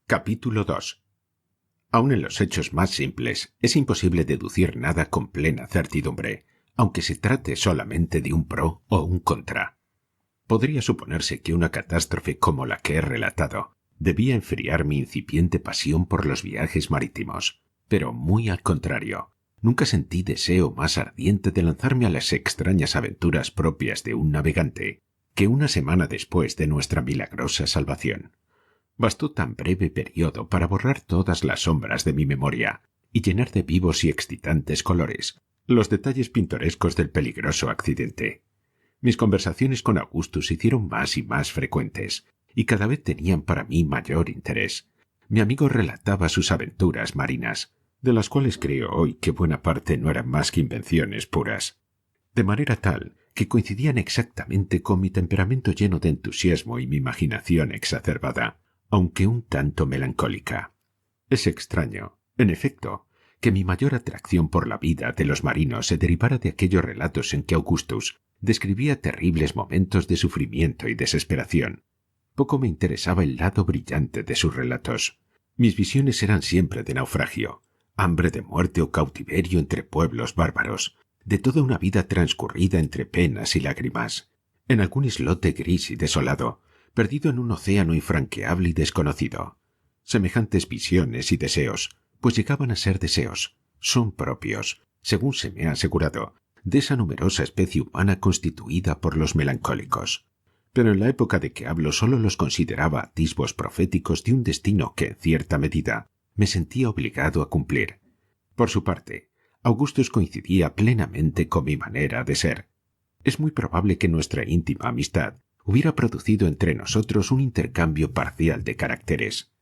Capítulo 2. Aun en los hechos más simples, es imposible deducir nada con plena certidumbre, aunque se trate solamente de un pro o un contra. Podría suponerse que una catástrofe como la que he relatado debía enfriar mi incipiente pasión por los viajes marítimos, pero muy al contrario. Nunca sentí deseo más ardiente de lanzarme a las extrañas aventuras propias de un navegante que una semana después de nuestra milagrosa salvación. Bastó tan breve periodo para borrar todas las sombras de mi memoria y llenar de vivos y excitantes colores los detalles pintorescos del peligroso accidente. Mis conversaciones con Augustus se hicieron más y más frecuentes, y cada vez tenían para mí mayor interés. Mi amigo relataba sus aventuras marinas, de las cuales creo hoy que buena parte no eran más que invenciones puras, de manera tal que coincidían exactamente con mi temperamento lleno de entusiasmo y mi imaginación exacerbada, aunque un tanto melancólica. Es extraño, en efecto, que mi mayor atracción por la vida de los marinos se derivara de aquellos relatos en que Augustus describía terribles momentos de sufrimiento y desesperación. Poco me interesaba el lado brillante de sus relatos. Mis visiones eran siempre de naufragio, hambre de muerte o cautiverio entre pueblos bárbaros, de toda una vida transcurrida entre penas y lágrimas, en algún islote gris y desolado, perdido en un océano infranqueable y desconocido. Semejantes visiones y deseos, pues llegaban a ser deseos, son propios, según se me ha asegurado, de esa numerosa especie humana constituida por los melancólicos. Pero en la época de que hablo solo los consideraba atisbos proféticos de un destino que, en cierta medida, me sentía obligado a cumplir. Por su parte, Augustus coincidía plenamente con mi manera de ser. Es muy probable que nuestra íntima amistad hubiera producido entre nosotros un intercambio parcial de caracteres.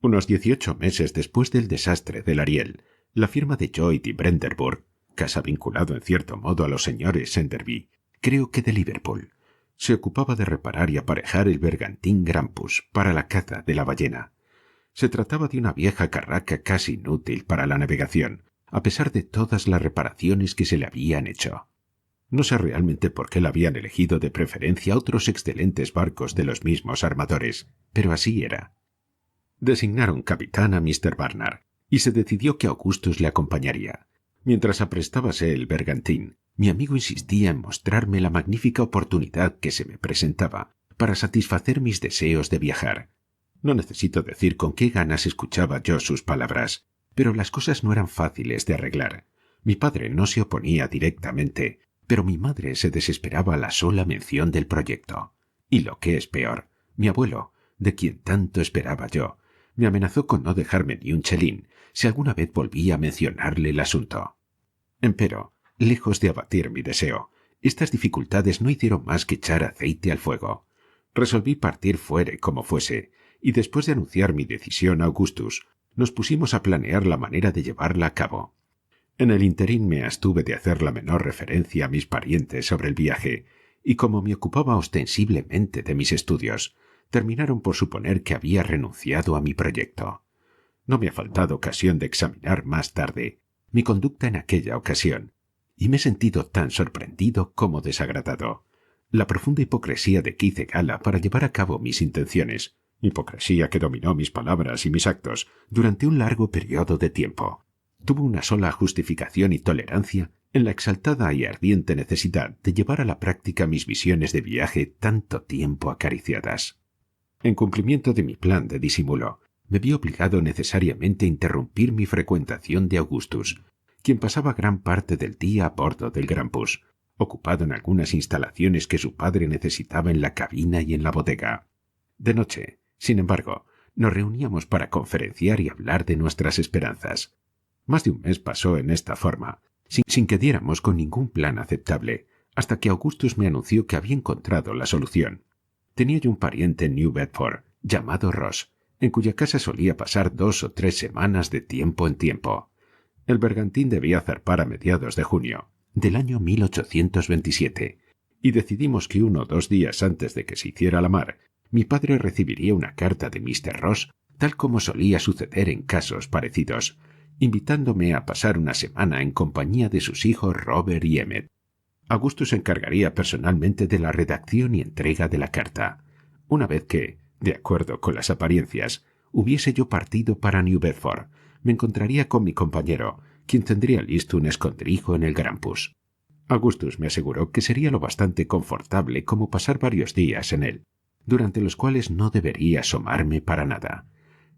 Unos 18 meses después del desastre del Ariel, la firma de Lloyd y Brenderburg, casa vinculado en cierto modo a los señores Enderby, creo que de Liverpool, se ocupaba de reparar y aparejar el bergantín Grampus para la caza de la ballena. Se trataba de una vieja carraca casi inútil para la navegación, a pesar de todas las reparaciones que se le habían hecho. No sé realmente por qué la habían elegido de preferencia a otros excelentes barcos de los mismos armadores, pero así era. Designaron capitán a Mr. Barnard, y se decidió que Augustus le acompañaría. Mientras aprestábase el bergantín, mi amigo insistía en mostrarme la magnífica oportunidad que se me presentaba para satisfacer mis deseos de viajar. No necesito decir con qué ganas escuchaba yo sus palabras, pero las cosas no eran fáciles de arreglar. Mi padre no se oponía directamente, pero mi madre se desesperaba a la sola mención del proyecto. Y lo que es peor, mi abuelo, de quien tanto esperaba yo, me amenazó con no dejarme ni un chelín si alguna vez volvía a mencionarle el asunto. Empero, lejos de abatir mi deseo, estas dificultades no hicieron más que echar aceite al fuego. Resolví partir fuere como fuese, y después de anunciar mi decisión a Augustus, nos pusimos a planear la manera de llevarla a cabo. En el ínterin me abstuve de hacer la menor referencia a mis parientes sobre el viaje, y como me ocupaba ostensiblemente de mis estudios, terminaron por suponer que había renunciado a mi proyecto. No me ha faltado ocasión de examinar más tarde mi conducta en aquella ocasión, y me he sentido tan sorprendido como desagradado. La profunda hipocresía de que hice gala para llevar a cabo mis intenciones, hipocresía que dominó mis palabras y mis actos durante un largo periodo de tiempo, tuvo una sola justificación y tolerancia en la exaltada y ardiente necesidad de llevar a la práctica mis visiones de viaje tanto tiempo acariciadas. En cumplimiento de mi plan de disimulo, me vi obligado necesariamente a interrumpir mi frecuentación de Augustus, quien pasaba gran parte del día a bordo del Grampus, ocupado en algunas instalaciones que su padre necesitaba en la cabina y en la bodega. De noche, sin embargo, nos reuníamos para conferenciar y hablar de nuestras esperanzas. Más de un mes pasó en esta forma, sin que diéramos con ningún plan aceptable, hasta que Augustus me anunció que había encontrado la solución. Tenía yo un pariente en New Bedford, llamado Ross, en cuya casa solía pasar 2 o 3 semanas de tiempo en tiempo. El bergantín debía zarpar a mediados de junio, del año 1827, y decidimos que 1 o 2 días antes de que se hiciera la mar, mi padre recibiría una carta de Mr. Ross, tal como solía suceder en casos parecidos, invitándome a pasar una semana en compañía de sus hijos Robert y Emmet. Augustus se encargaría personalmente de la redacción y entrega de la carta. Una vez que, de acuerdo con las apariencias, hubiese yo partido para New Bedford, me encontraría con mi compañero, quien tendría listo un escondrijo en el Grampus. Augustus me aseguró que sería lo bastante confortable como pasar varios días en él, durante los cuales no debería asomarme para nada.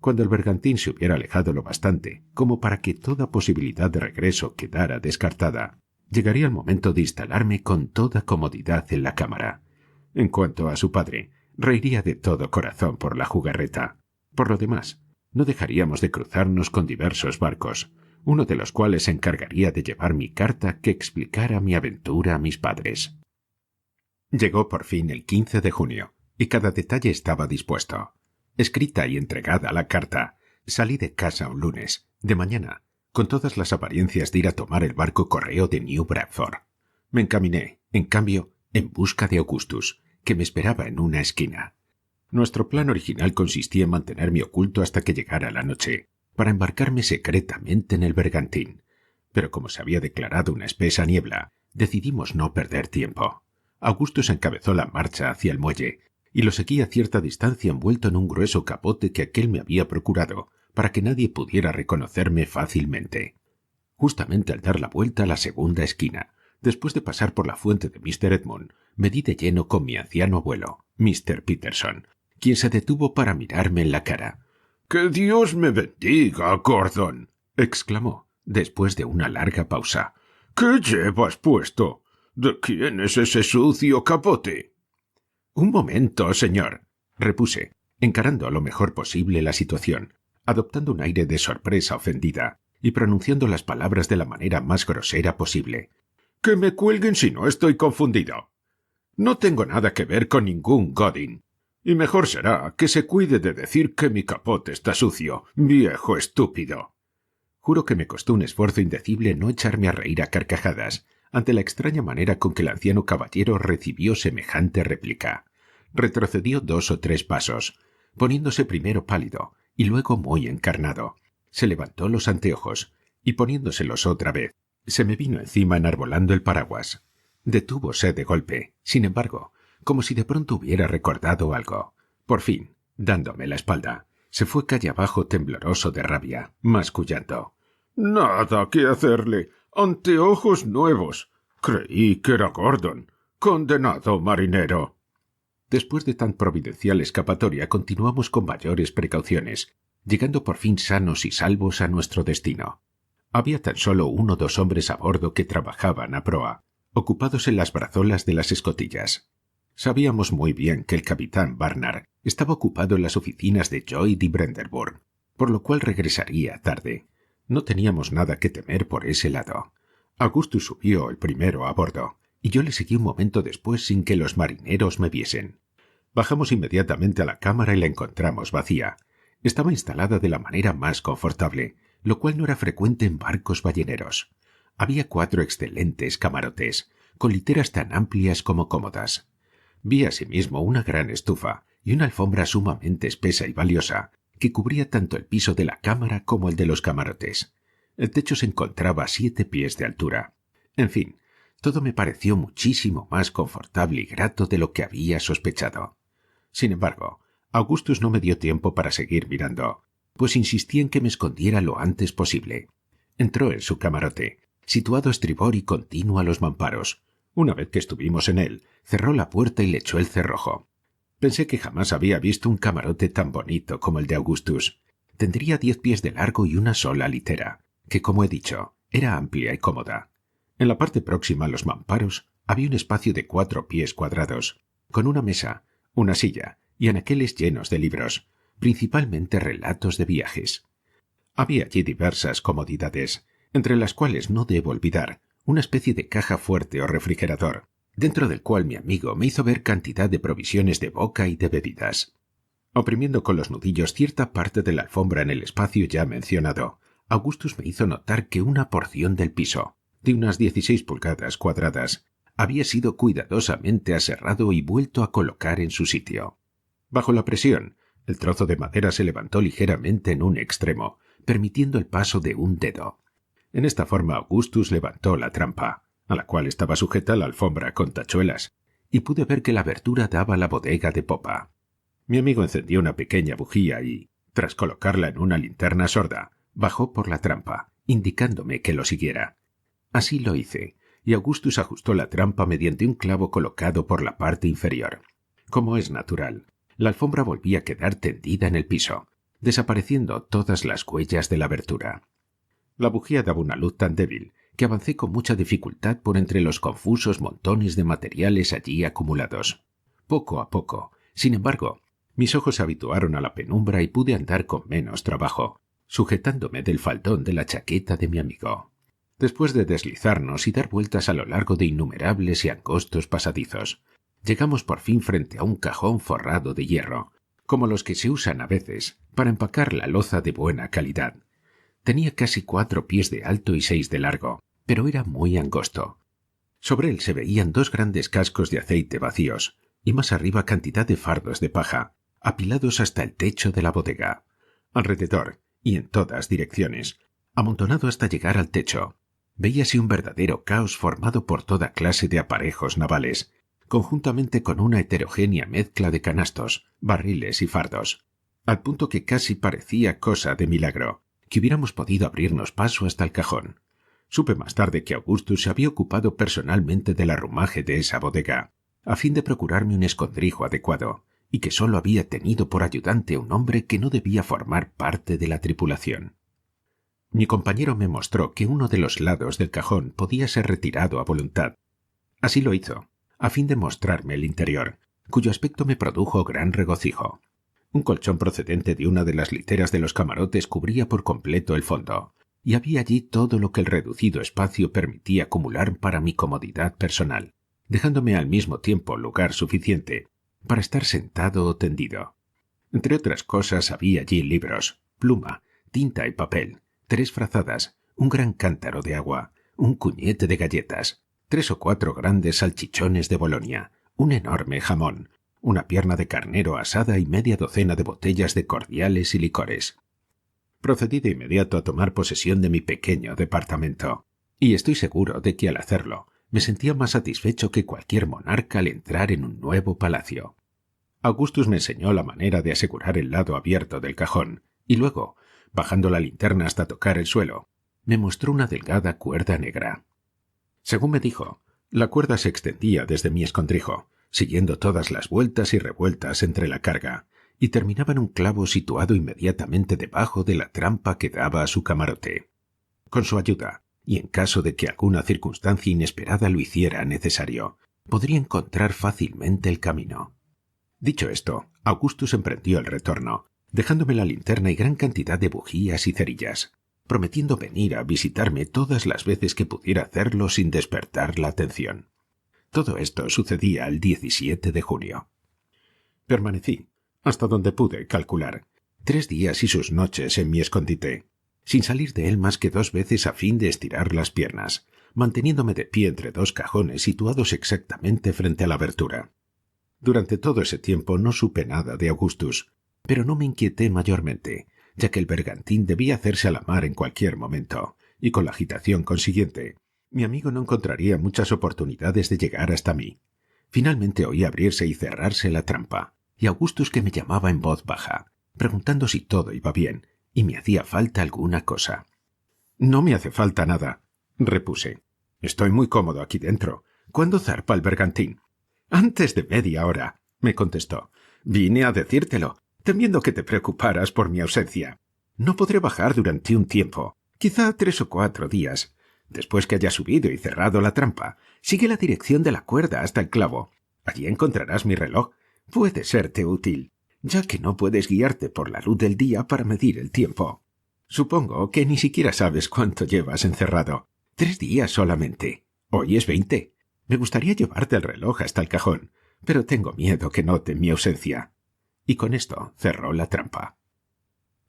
Cuando el bergantín se hubiera alejado lo bastante como para que toda posibilidad de regreso quedara descartada, llegaría el momento de instalarme con toda comodidad en la cámara. En cuanto a su padre, reiría de todo corazón por la jugarreta. Por lo demás, no dejaríamos de cruzarnos con diversos barcos, uno de los cuales se encargaría de llevar mi carta que explicara mi aventura a mis padres. Llegó por fin el 15 de junio, y cada detalle estaba dispuesto. Escrita y entregada la carta, salí de casa un lunes, de mañana, con todas las apariencias de ir a tomar el barco correo de New Bradford. Me encaminé, en cambio, en busca de Augustus, que me esperaba en una esquina. Nuestro plan original consistía en mantenerme oculto hasta que llegara la noche, para embarcarme secretamente en el bergantín. Pero como se había declarado una espesa niebla, decidimos no perder tiempo. Augustus encabezó la marcha hacia el muelle, y lo seguí a cierta distancia envuelto en un grueso capote que aquél me había procurado, para que nadie pudiera reconocerme fácilmente. Justamente al dar la vuelta a la segunda esquina, después de pasar por la fuente de Mr. Edmund, me di de lleno con mi anciano abuelo, Mr. Peterson, quien se detuvo para mirarme en la cara. «¡Que Dios me bendiga, Gordon!», exclamó, después de una larga pausa. «¿Qué llevas puesto? ¿De quién es ese sucio capote?» «Un momento, señor», repuse, encarando lo mejor posible la situación, adoptando un aire de sorpresa ofendida y pronunciando las palabras de la manera más grosera posible. «Que me cuelguen si no estoy confundido. No tengo nada que ver con ningún Godin. Y mejor será que se cuide de decir que mi capote está sucio, viejo estúpido». Juro que me costó un esfuerzo indecible no echarme a reír a carcajadas ante la extraña manera con que el anciano caballero recibió semejante réplica. Retrocedió 2 o 3 pasos, poniéndose primero pálido y luego muy encarnado. Se levantó los anteojos y poniéndoselos otra vez, se me vino encima enarbolando el paraguas. Detúvose de golpe, sin embargo, como si de pronto hubiera recordado algo. Por fin, dándome la espalda, se fue calle abajo tembloroso de rabia, mascullando. «Nada que hacerle. Anteojos nuevos. Creí que era Gordon. Condenado marinero». Después de tan providencial escapatoria continuamos con mayores precauciones, llegando por fin sanos y salvos a nuestro destino. Había tan solo 1 o 2 hombres a bordo que trabajaban a proa, ocupados en las brazolas de las escotillas. Sabíamos muy bien que el capitán Barnard estaba ocupado en las oficinas de Lloyd y Brenderburg, por lo cual regresaría tarde. No teníamos nada que temer por ese lado. Augustus subió el primero a bordo, y yo le seguí un momento después sin que los marineros me viesen. Bajamos inmediatamente a la cámara y la encontramos vacía. Estaba instalada de la manera más confortable, lo cual no era frecuente en barcos balleneros. Había 4 excelentes camarotes, con literas tan amplias como cómodas. Vi asimismo una gran estufa y una alfombra sumamente espesa y valiosa, que cubría tanto el piso de la cámara como el de los camarotes. El techo se encontraba a 7 pies de altura. En fin, todo me pareció muchísimo más confortable y grato de lo que había sospechado. Sin embargo, Augustus no me dio tiempo para seguir mirando, pues insistí en que me escondiera lo antes posible. Entró en su camarote, situado a estribor y continuo a los mamparos. Una vez que estuvimos en él, cerró la puerta y le echó el cerrojo. Pensé que jamás había visto un camarote tan bonito como el de Augustus. Tendría 10 pies de largo y una sola litera, que, como he dicho, era amplia y cómoda. En la parte próxima a los mamparos había un espacio de 4 pies cuadrados, con una mesa, una silla y anaqueles llenos de libros, principalmente relatos de viajes. Había allí diversas comodidades, entre las cuales no debo olvidar una especie de caja fuerte o refrigerador, dentro del cual mi amigo me hizo ver cantidad de provisiones de boca y de bebidas. Oprimiendo con los nudillos cierta parte de la alfombra en el espacio ya mencionado, Augustus me hizo notar que una porción del piso, de unas 16 pulgadas cuadradas, había sido cuidadosamente aserrado y vuelto a colocar en su sitio. Bajo la presión, el trozo de madera se levantó ligeramente en un extremo, permitiendo el paso de un dedo. En esta forma Augustus levantó la trampa, a la cual estaba sujeta la alfombra con tachuelas, y pude ver que la abertura daba a la bodega de popa. Mi amigo encendió una pequeña bujía y, Tras colocarla en una linterna sorda, bajó por la trampa, indicándome que lo siguiera. Así lo hice, y Augustus ajustó la trampa mediante un clavo colocado por la parte inferior. Como es natural, la alfombra volvía a quedar tendida en el piso, desapareciendo todas las huellas de la abertura. La bujía daba una luz tan débil que avancé con mucha dificultad por entre los confusos montones de materiales allí acumulados. Poco a poco, sin embargo, mis ojos se habituaron a la penumbra y pude andar con menos trabajo, sujetándome del faldón de la chaqueta de mi amigo. Después de deslizarnos y dar vueltas a lo largo de innumerables y angostos pasadizos, llegamos por fin frente a un cajón forrado de hierro, como los que se usan a veces para empacar la loza de buena calidad. Tenía casi 4 pies de alto y 6 de largo, pero era muy angosto. Sobre él se veían 2 grandes cascos de aceite vacíos, y más arriba cantidad de fardos de paja, apilados hasta el techo de la bodega. Alrededor, y en todas direcciones, amontonado hasta llegar al techo, veíase un verdadero caos formado por toda clase de aparejos navales, conjuntamente con una heterogénea mezcla de canastos, barriles y fardos, al punto que casi parecía cosa de milagro que hubiéramos podido abrirnos paso hasta el cajón. Supe más tarde que Augustus se había ocupado personalmente del arrumaje de esa bodega, a fin de procurarme un escondrijo adecuado, y que sólo había tenido por ayudante a un hombre que no debía formar parte de la tripulación. Mi compañero me mostró que uno de los lados del cajón podía ser retirado a voluntad. Así lo hizo, a fin de mostrarme el interior, cuyo aspecto me produjo gran regocijo. Un colchón procedente de una de las literas de los camarotes cubría por completo el fondo, y había allí todo lo que el reducido espacio permitía acumular para mi comodidad personal, dejándome al mismo tiempo lugar suficiente para estar sentado o tendido. Entre otras cosas había allí libros, pluma, tinta y papel, 3 frazadas, un gran cántaro de agua, un cuñete de galletas, 3 o 4 grandes salchichones de Bolonia, un enorme jamón, una pierna de carnero asada y media docena de botellas de cordiales y licores. Procedí de inmediato a tomar posesión de mi pequeño departamento, y estoy seguro de que al hacerlo me sentía más satisfecho que cualquier monarca al entrar en un nuevo palacio. Augustus me enseñó la manera de asegurar el lado abierto del cajón, y luego, bajando la linterna hasta tocar el suelo, me mostró una delgada cuerda negra. Según me dijo, la cuerda se extendía desde mi escondrijo, siguiendo todas las vueltas y revueltas entre la carga, y terminaba en un clavo situado inmediatamente debajo de la trampa que daba a su camarote. Con su ayuda, y en caso de que alguna circunstancia inesperada lo hiciera necesario, podría encontrar fácilmente el camino. Dicho esto, Augustus emprendió el retorno, dejándome la linterna y gran cantidad de bujías y cerillas, prometiendo venir a visitarme todas las veces que pudiera hacerlo sin despertar la atención. Todo esto sucedía el 17 de junio. Permanecí, hasta donde pude calcular, 3 días y sus noches en mi escondite, sin salir de él más que 2 veces a fin de estirar las piernas, manteniéndome de pie entre 2 cajones situados exactamente frente a la abertura. Durante todo ese tiempo no supe nada de Augustus, pero no me inquieté mayormente, ya que el bergantín debía hacerse a la mar en cualquier momento, y con la agitación consiguiente, mi amigo no encontraría muchas oportunidades de llegar hasta mí. Finalmente oí abrirse y cerrarse la trampa, y Augustus que me llamaba en voz baja, preguntando si todo iba bien, y me hacía falta alguna cosa. «No me hace falta nada», repuse. «Estoy muy cómodo aquí dentro. ¿Cuándo zarpa el bergantín?» «Antes de media hora», me contestó. «Vine a decírtelo, temiendo que te preocuparas por mi ausencia. No podré bajar durante un tiempo, quizá 3 o 4 días. Después que haya subido y cerrado la trampa, sigue la dirección de la cuerda hasta el clavo. Allí encontrarás mi reloj. Puede serte útil, ya que no puedes guiarte por la luz del día para medir el tiempo. Supongo que ni siquiera sabes cuánto llevas encerrado. 3 días solamente. Hoy es 20. Me gustaría llevarte el reloj hasta el cajón, pero tengo miedo que noten mi ausencia». Y con esto cerró la trampa.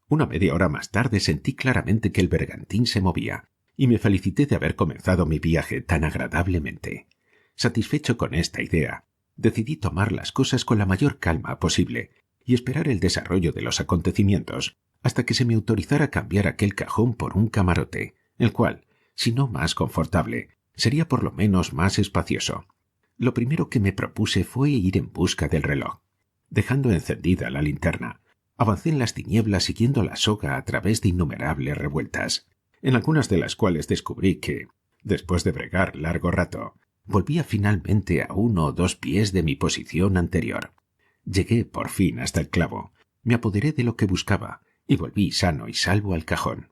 Una media hora más tarde sentí claramente que el bergantín se movía, y me felicité de haber comenzado mi viaje tan agradablemente. Satisfecho con esta idea, decidí tomar las cosas con la mayor calma posible y esperar el desarrollo de los acontecimientos hasta que se me autorizara cambiar aquel cajón por un camarote, el cual, si no más confortable, sería por lo menos más espacioso. Lo primero que me propuse fue ir en busca del reloj. Dejando encendida la linterna, Avancé en las tinieblas siguiendo la soga a través de innumerables revueltas, en algunas de las cuales descubrí que, después de bregar largo rato, volvía finalmente a 1 o 2 pies de mi posición anterior. Llegué por fin hasta el clavo, me apoderé de lo que buscaba y volví sano y salvo al cajón.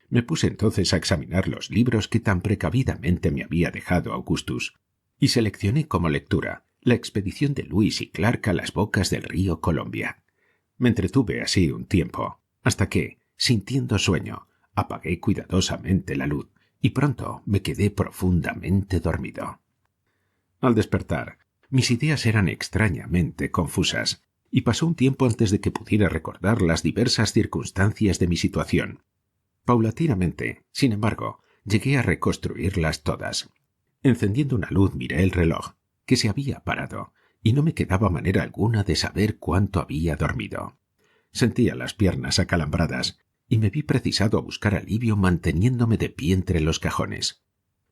Me puse entonces a examinar los libros que tan precavidamente me había dejado Augustus, y seleccioné como lectura la expedición de Lewis y Clark a las bocas del río Columbia. Me entretuve así un tiempo, hasta que, sintiendo sueño, apagué cuidadosamente la luz y pronto me quedé profundamente dormido. Al despertar, mis ideas eran extrañamente confusas, y pasó un tiempo antes de que pudiera recordar las diversas circunstancias de mi situación. Paulatinamente, sin embargo, llegué a reconstruirlas todas. Encendiendo una luz miré el reloj, que se había parado, y no me quedaba manera alguna de saber cuánto había dormido. Sentía las piernas acalambradas, y me vi precisado a buscar alivio manteniéndome de pie entre los cajones.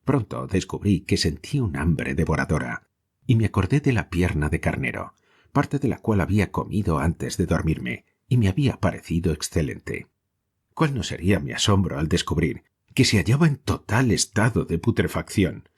Pronto descubrí que sentí un hambre devoradora, y me acordé de la pierna de carnero, parte de la cual había comido antes de dormirme, y me había parecido excelente. ¿Cuál no sería mi asombro al descubrir que se hallaba en total estado de putrefacción?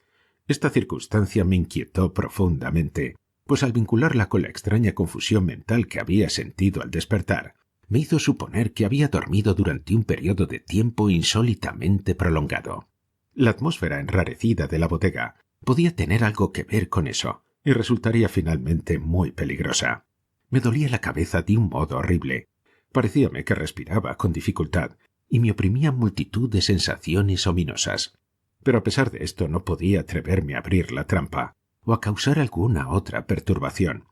Esta circunstancia me inquietó profundamente, pues al vincularla con la extraña confusión mental que había sentido al despertar, me hizo suponer que había dormido durante un periodo de tiempo insólitamente prolongado. La atmósfera enrarecida de la bodega podía tener algo que ver con eso, y resultaría finalmente muy peligrosa. Me dolía la cabeza de un modo horrible. Parecíame que respiraba con dificultad, y me oprimían multitud de sensaciones ominosas. Pero a pesar de esto no podía atreverme a abrir la trampa, o a causar alguna otra perturbación,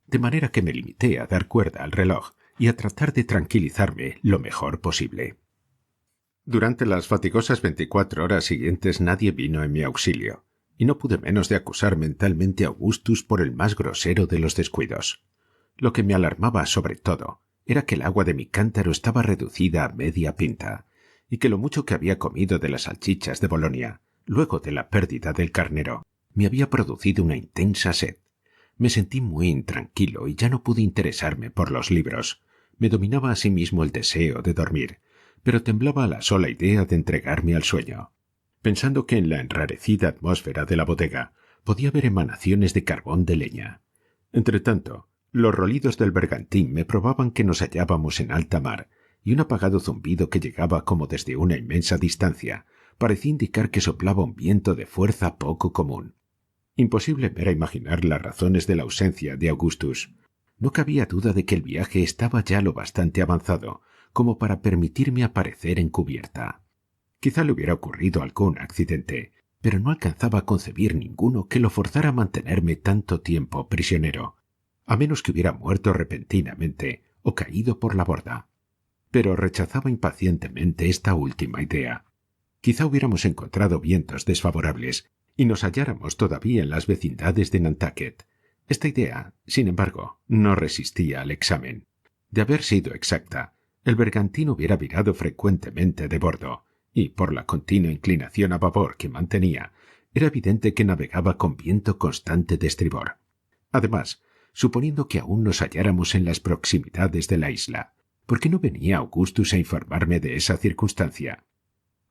de manera que me limité a dar cuerda al reloj y a tratar de tranquilizarme lo mejor posible. Durante las fatigosas 24 horas siguientes nadie vino en mi auxilio, y no pude menos de acusar mentalmente a Augustus por el más grosero de los descuidos. Lo que me alarmaba sobre todo era que el agua de mi cántaro estaba reducida a media pinta, y que lo mucho que había comido de las salchichas de Bolonia, luego de la pérdida del carnero, me había producido una intensa sed. Me sentí muy intranquilo y ya no pude interesarme por los libros. Me dominaba asimismo el deseo de dormir, pero temblaba a la sola idea de entregarme al sueño, pensando que en la enrarecida atmósfera de la bodega podía haber emanaciones de carbón de leña. Entretanto, los rolidos del bergantín me probaban que nos hallábamos en alta mar, y un apagado zumbido que llegaba como desde una inmensa distancia parecía indicar que soplaba un viento de fuerza poco común. Imposible era imaginar las razones de la ausencia de Augustus. No cabía duda de que el viaje estaba ya lo bastante avanzado como para permitirme aparecer en cubierta. Quizá le hubiera ocurrido algún accidente, pero no alcanzaba a concebir ninguno que lo forzara a mantenerme tanto tiempo prisionero, a menos que hubiera muerto repentinamente o caído por la borda. Pero rechazaba impacientemente esta última idea. Quizá hubiéramos encontrado vientos desfavorables y nos halláramos todavía en las vecindades de Nantucket. Esta idea, sin embargo, no resistía al examen. De haber sido exacta, el bergantín hubiera virado frecuentemente de bordo, y por la continua inclinación a babor que mantenía, era evidente que navegaba con viento constante de estribor. Además, suponiendo que aún nos halláramos en las proximidades de la isla, ¿por qué no venía Augustus a informarme de esa circunstancia?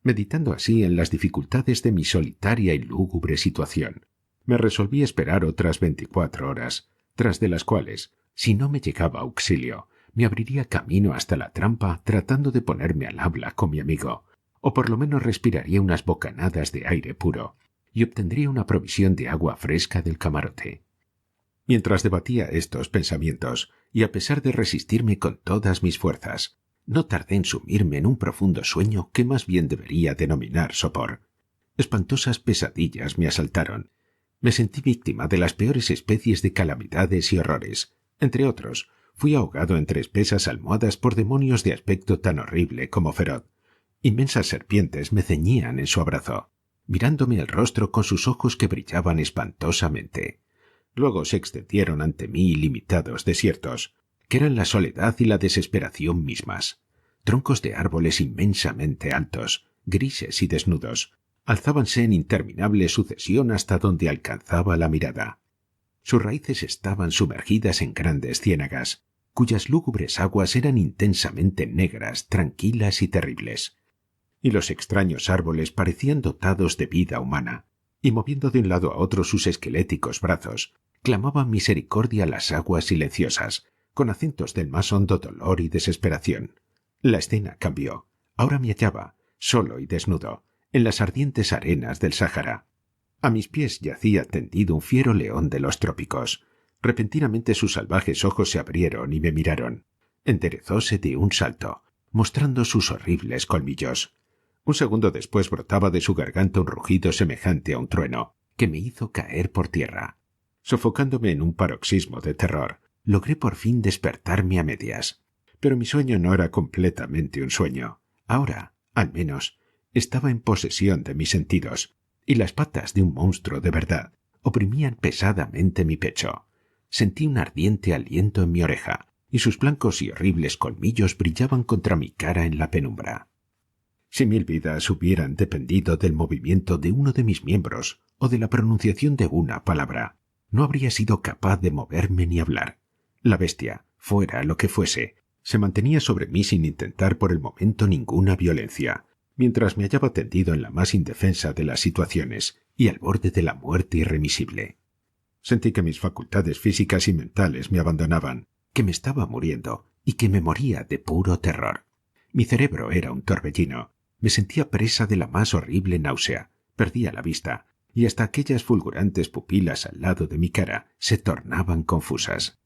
Meditando así en las dificultades de mi solitaria y lúgubre situación, me resolví esperar otras 24 horas, tras de las cuales, si no me llegaba auxilio, me abriría camino hasta la trampa tratando de ponerme al habla con mi amigo, o por lo menos respiraría unas bocanadas de aire puro y obtendría una provisión de agua fresca del camarote. Mientras debatía estos pensamientos, y a pesar de resistirme con todas mis fuerzas, no tardé en sumirme en un profundo sueño que más bien debería denominar sopor. Espantosas pesadillas me asaltaron. Me sentí víctima de las peores especies de calamidades y horrores. Entre otros, fui ahogado entre espesas almohadas por demonios de aspecto tan horrible como feroz. Inmensas serpientes me ceñían en su abrazo, mirándome el rostro con sus ojos que brillaban espantosamente. Luego se extendieron ante mí ilimitados desiertos, que eran la soledad y la desesperación mismas. Troncos de árboles inmensamente altos, grises y desnudos, alzábanse en interminable sucesión hasta donde alcanzaba la mirada. Sus raíces estaban sumergidas en grandes ciénagas, cuyas lúgubres aguas eran intensamente negras, tranquilas y terribles. Y los extraños árboles parecían dotados de vida humana, y moviendo de un lado a otro sus esqueléticos brazos, clamaban misericordia a las aguas silenciosas, con acentos del más hondo dolor y desesperación. La escena cambió. Ahora me hallaba, solo y desnudo, en las ardientes arenas del Sáhara. A mis pies yacía tendido un fiero león de los trópicos. Repentinamente sus salvajes ojos se abrieron y me miraron. Enderezóse de un salto, mostrando sus horribles colmillos. Un segundo después brotaba de su garganta un rugido semejante a un trueno, que me hizo caer por tierra. Sofocándome en un paroxismo de terror, logré por fin despertarme a medias. Pero mi sueño no era completamente un sueño. Ahora, al menos, estaba en posesión de mis sentidos, y las patas de un monstruo de verdad oprimían pesadamente mi pecho. Sentí un ardiente aliento en mi oreja, y sus blancos y horribles colmillos brillaban contra mi cara en la penumbra. Si 1000 vidas hubieran dependido del movimiento de uno de mis miembros o de la pronunciación de una palabra, no habría sido capaz de moverme ni hablar. La bestia, fuera lo que fuese, se mantenía sobre mí sin intentar por el momento ninguna violencia, mientras me hallaba tendido en la más indefensa de las situaciones y al borde de la muerte irremisible. Sentí que mis facultades físicas y mentales me abandonaban, que me estaba muriendo y que me moría de puro terror. Mi cerebro era un torbellino. Me sentía presa de la más horrible náusea, perdía la vista, y hasta aquellas fulgurantes pupilas al lado de mi cara se tornaban confusas.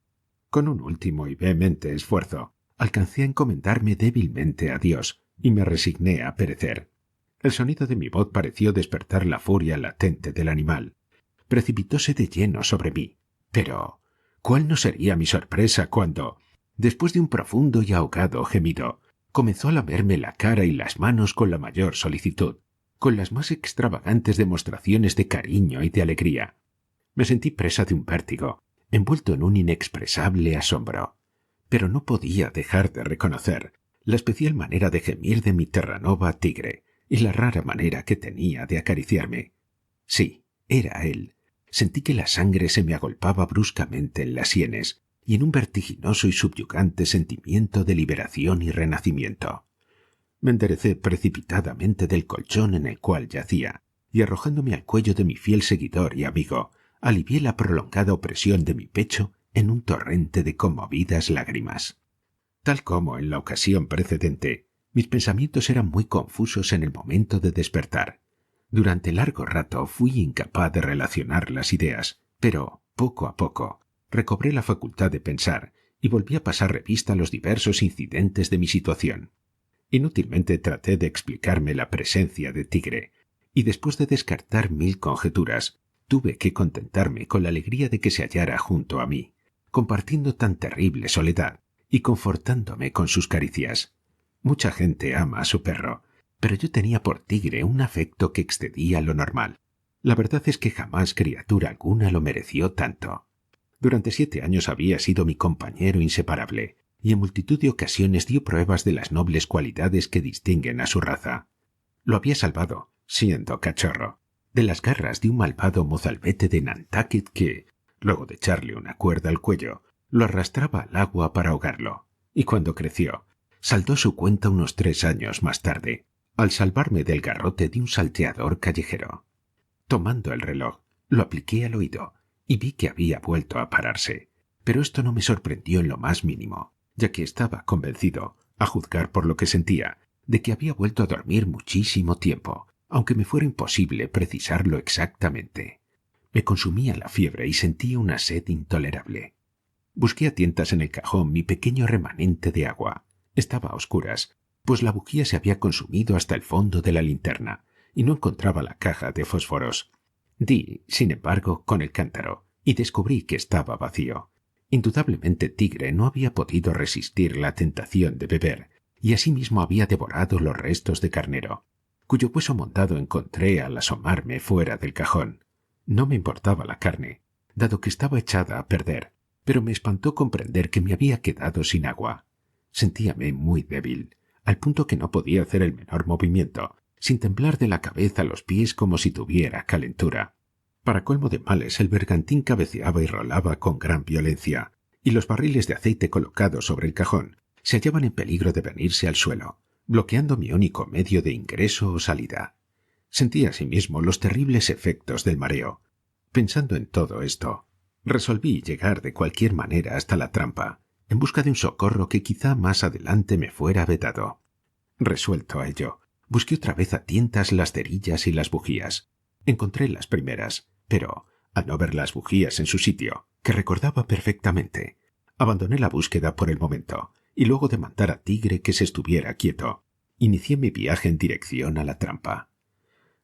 Con un último y vehemente esfuerzo, alcancé a encomendarme débilmente a Dios y me resigné a perecer. El sonido de mi voz pareció despertar la furia latente del animal. Precipitóse de lleno sobre mí. Pero, ¿cuál no sería mi sorpresa cuando, después de un profundo y ahogado gemido, comenzó a lamerme la cara y las manos con la mayor solicitud, con las más extravagantes demostraciones de cariño y de alegría? Me sentí presa de un vértigo, envuelto en un inexpresable asombro. Pero no podía dejar de reconocer la especial manera de gemir de mi Terranova tigre y la rara manera que tenía de acariciarme. Sí, era él. Sentí que la sangre se me agolpaba bruscamente en las sienes, y en un vertiginoso y subyugante sentimiento de liberación y renacimiento. Me enderecé precipitadamente del colchón en el cual yacía, y arrojándome al cuello de mi fiel seguidor y amigo, alivié la prolongada opresión de mi pecho en un torrente de conmovidas lágrimas. Tal como en la ocasión precedente, mis pensamientos eran muy confusos en el momento de despertar. Durante largo rato fui incapaz de relacionar las ideas, pero, poco a poco, recobré la facultad de pensar y volví a pasar revista a los diversos incidentes de mi situación. Inútilmente traté de explicarme la presencia de Tigre, y después de descartar 1000 conjeturas, tuve que contentarme con la alegría de que se hallara junto a mí, compartiendo tan terrible soledad y confortándome con sus caricias. Mucha gente ama a su perro, pero yo tenía por Tigre un afecto que excedía lo normal. La verdad es que jamás criatura alguna lo mereció tanto. Durante 7 años había sido mi compañero inseparable, y en multitud de ocasiones dio pruebas de las nobles cualidades que distinguen a su raza. Lo había salvado, siendo cachorro, de las garras de un malvado mozalbete de Nantucket que, luego de echarle una cuerda al cuello, lo arrastraba al agua para ahogarlo, y cuando creció, saldó su cuenta unos 3 años más tarde, al salvarme del garrote de un salteador callejero. Tomando el reloj, lo apliqué al oído y vi que había vuelto a pararse, pero esto no me sorprendió en lo más mínimo, ya que estaba convencido, a juzgar por lo que sentía, de que había vuelto a dormir muchísimo tiempo, aunque me fuera imposible precisarlo exactamente. Me consumía la fiebre y sentía una sed intolerable. Busqué a tientas en el cajón mi pequeño remanente de agua. Estaba a oscuras, pues la bujía se había consumido hasta el fondo de la linterna, y no encontraba la caja de fósforos. Di, sin embargo, con el cántaro, y descubrí que estaba vacío. Indudablemente Tigre no había podido resistir la tentación de beber, y asimismo había devorado los restos de carnero, cuyo hueso montado encontré al asomarme fuera del cajón. No me importaba la carne, dado que estaba echada a perder, pero me espantó comprender que me había quedado sin agua. Sentíame muy débil, al punto que no podía hacer el menor movimiento, sin temblar de la cabeza a los pies como si tuviera calentura. Para colmo de males, el bergantín cabeceaba y rolaba con gran violencia, y los barriles de aceite colocados sobre el cajón se hallaban en peligro de venirse al suelo, bloqueando mi único medio de ingreso o salida. Sentí asimismo los terribles efectos del mareo. Pensando en todo esto, resolví llegar de cualquier manera hasta la trampa, en busca de un socorro que quizá más adelante me fuera vedado. Resuelto a ello, busqué otra vez a tientas las cerillas y las bujías. Encontré las primeras, pero, al no ver las bujías en su sitio, que recordaba perfectamente, abandoné la búsqueda por el momento, y luego de mandar a Tigre que se estuviera quieto, inicié mi viaje en dirección a la trampa.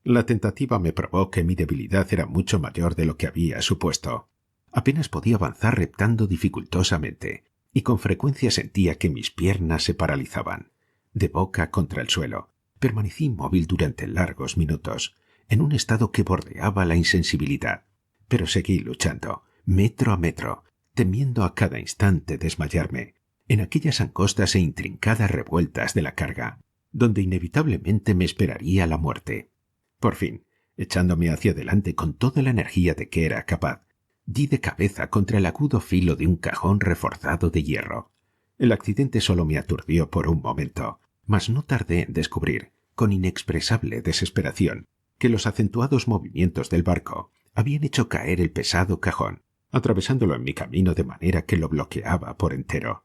La tentativa me probó que mi debilidad era mucho mayor de lo que había supuesto. Apenas podía avanzar reptando dificultosamente, y con frecuencia sentía que mis piernas se paralizaban. De boca contra el suelo, permanecí inmóvil durante largos minutos, en un estado que bordeaba la insensibilidad, pero seguí luchando, metro a metro, temiendo a cada instante desmayarme, en aquellas angostas e intrincadas revueltas de la carga, donde inevitablemente me esperaría la muerte. Por fin, echándome hacia adelante con toda la energía de que era capaz, di de cabeza contra el agudo filo de un cajón reforzado de hierro. El accidente solo me aturdió por un momento, mas no tardé en descubrir, con inexpresable desesperación, que los acentuados movimientos del barco habían hecho caer el pesado cajón, atravesándolo en mi camino de manera que lo bloqueaba por entero.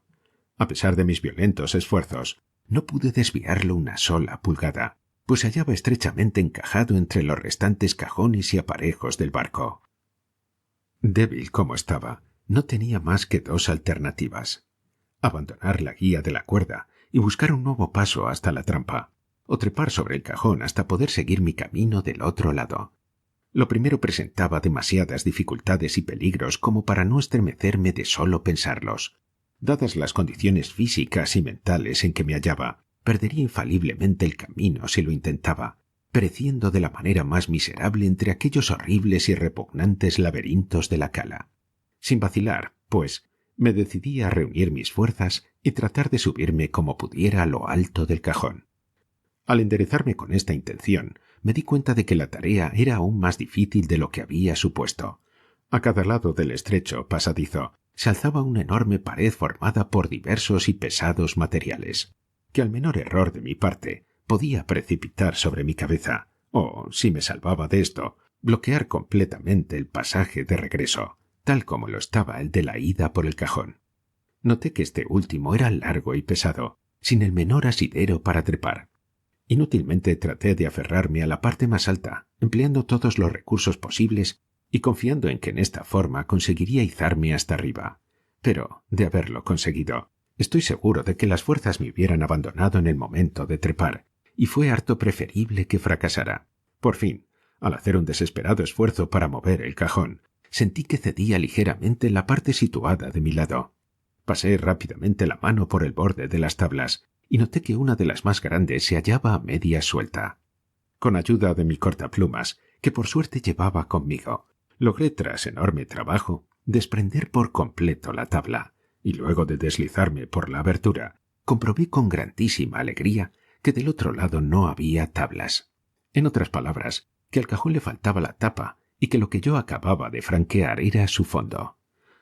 A pesar de mis violentos esfuerzos, no pude desviarlo una sola pulgada, pues se hallaba estrechamente encajado entre los restantes cajones y aparejos del barco. Débil como estaba, no tenía más que dos alternativas: abandonar la guía de la cuerda y buscar un nuevo paso hasta la trampa, o trepar sobre el cajón hasta poder seguir mi camino del otro lado. Lo primero presentaba demasiadas dificultades y peligros como para no estremecerme de solo pensarlos. Dadas las condiciones físicas y mentales en que me hallaba, perdería infaliblemente el camino si lo intentaba, pereciendo de la manera más miserable entre aquellos horribles y repugnantes laberintos de la cala. Sin vacilar, pues, me decidí a reunir mis fuerzas y tratar de subirme como pudiera a lo alto del cajón. Al enderezarme con esta intención, me di cuenta de que la tarea era aún más difícil de lo que había supuesto. A cada lado del estrecho pasadizo se alzaba una enorme pared formada por diversos y pesados materiales, que al menor error de mi parte podía precipitar sobre mi cabeza, o, si me salvaba de esto, bloquear completamente el pasaje de regreso, tal como lo estaba el de la ida por el cajón. Noté que este último era largo y pesado, sin el menor asidero para trepar. Inútilmente traté de aferrarme a la parte más alta, empleando todos los recursos posibles y confiando en que en esta forma conseguiría izarme hasta arriba. Pero, de haberlo conseguido, estoy seguro de que las fuerzas me hubieran abandonado en el momento de trepar, y fue harto preferible que fracasara. Por fin, al hacer un desesperado esfuerzo para mover el cajón, sentí que cedía ligeramente la parte situada de mi lado. Pasé rápidamente la mano por el borde de las tablas y noté que una de las más grandes se hallaba a media suelta. Con ayuda de mi cortaplumas, que por suerte llevaba conmigo, logré, tras enorme trabajo, desprender por completo la tabla, y luego de deslizarme por la abertura, comprobé con grandísima alegría que del otro lado no había tablas. En otras palabras, que al cajón le faltaba la tapa y que lo que yo acababa de franquear era su fondo.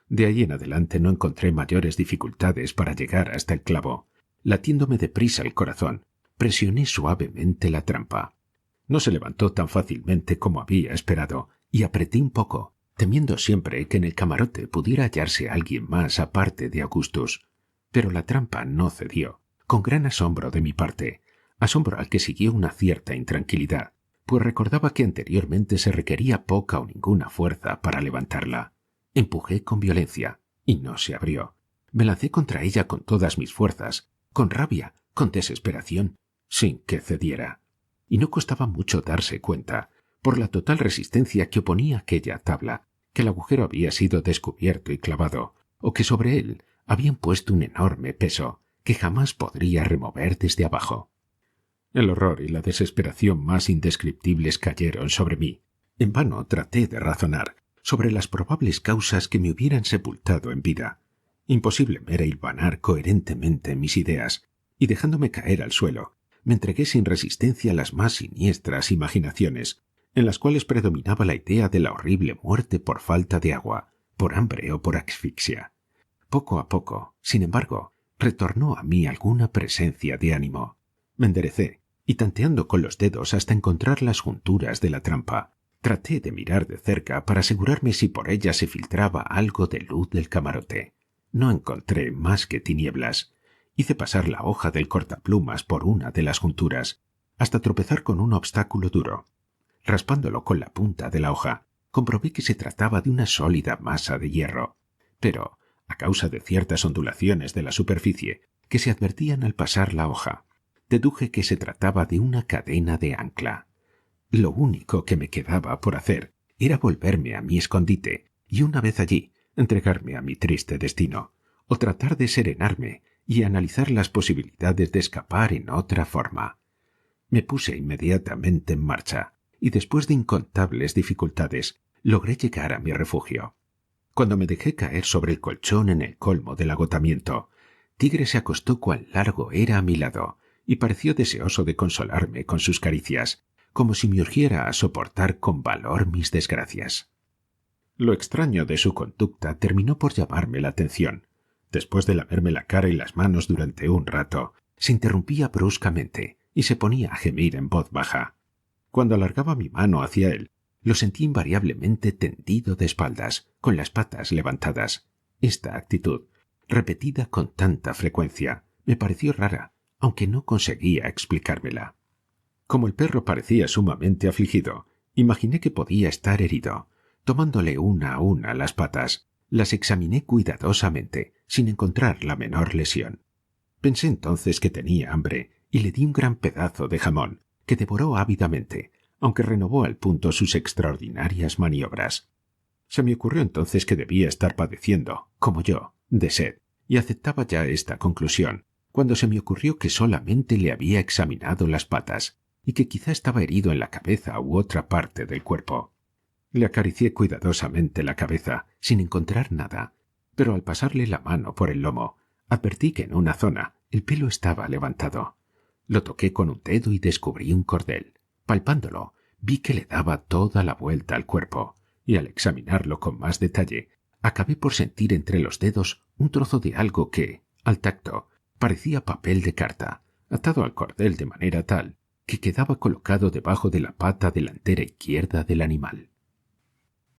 De ahí en adelante no encontré mayores dificultades para llegar hasta el clavo. Latiéndome deprisa el corazón, presioné suavemente la trampa. No se levantó tan fácilmente como había esperado, y apreté un poco, temiendo siempre que en el camarote pudiera hallarse alguien más aparte de Augustus. Pero la trampa no cedió, con gran asombro de mi parte, asombro al que siguió una cierta intranquilidad, pues recordaba que anteriormente se requería poca o ninguna fuerza para levantarla. Empujé con violencia, y no se abrió. Me lancé contra ella con todas mis fuerzas, con rabia, con desesperación, sin que cediera. Y no costaba mucho darse cuenta, por la total resistencia que oponía aquella tabla, que el agujero había sido descubierto y clavado, o que sobre él habían puesto un enorme peso que jamás podría remover desde abajo. El horror y la desesperación más indescriptibles cayeron sobre mí. En vano traté de razonar sobre las probables causas que me hubieran sepultado en vida. Imposible me era hilvanar coherentemente mis ideas, y dejándome caer al suelo, me entregué sin resistencia a las más siniestras imaginaciones, en las cuales predominaba la idea de la horrible muerte por falta de agua, por hambre o por asfixia. Poco a poco, sin embargo, retornó a mí alguna presencia de ánimo. Me enderecé y, tanteando con los dedos hasta encontrar las junturas de la trampa, traté de mirar de cerca para asegurarme si por ella se filtraba algo de luz del camarote. No encontré más que tinieblas. Hice pasar la hoja del cortaplumas por una de las junturas, hasta tropezar con un obstáculo duro. Raspándolo con la punta de la hoja, comprobé que se trataba de una sólida masa de hierro, pero, a causa de ciertas ondulaciones de la superficie que se advertían al pasar la hoja, deduje que se trataba de una cadena de ancla. Lo único que me quedaba por hacer era volverme a mi escondite y, una vez allí, entregarme a mi triste destino, o tratar de serenarme y analizar las posibilidades de escapar en otra forma. Me puse inmediatamente en marcha y, después de incontables dificultades, logré llegar a mi refugio. Cuando me dejé caer sobre el colchón en el colmo del agotamiento, Tigre se acostó cuán largo era a mi lado y pareció deseoso de consolarme con sus caricias, como si me urgiera a soportar con valor mis desgracias. Lo extraño de su conducta terminó por llamarme la atención. Después de lamerme la cara y las manos durante un rato, se interrumpía bruscamente y se ponía a gemir en voz baja. Cuando alargaba mi mano hacia él, lo sentí invariablemente tendido de espaldas, con las patas levantadas. Esta actitud, repetida con tanta frecuencia, me pareció rara, aunque no conseguía explicármela. Como el perro parecía sumamente afligido, imaginé que podía estar herido. Tomándole una a una las patas, las examiné cuidadosamente, sin encontrar la menor lesión. Pensé entonces que tenía hambre y le di un gran pedazo de jamón, que devoró ávidamente, aunque renovó al punto sus extraordinarias maniobras. Se me ocurrió entonces que debía estar padeciendo, como yo, de sed, y aceptaba ya esta conclusión, cuando se me ocurrió que solamente le había examinado las patas, y que quizá estaba herido en la cabeza u otra parte del cuerpo. Le acaricié cuidadosamente la cabeza, sin encontrar nada, pero al pasarle la mano por el lomo, advertí que en una zona el pelo estaba levantado. Lo toqué con un dedo y descubrí un cordel. Palpándolo, vi que le daba toda la vuelta al cuerpo, y al examinarlo con más detalle, acabé por sentir entre los dedos un trozo de algo que, al tacto, parecía papel de carta, atado al cordel de manera tal que quedaba colocado debajo de la pata delantera izquierda del animal.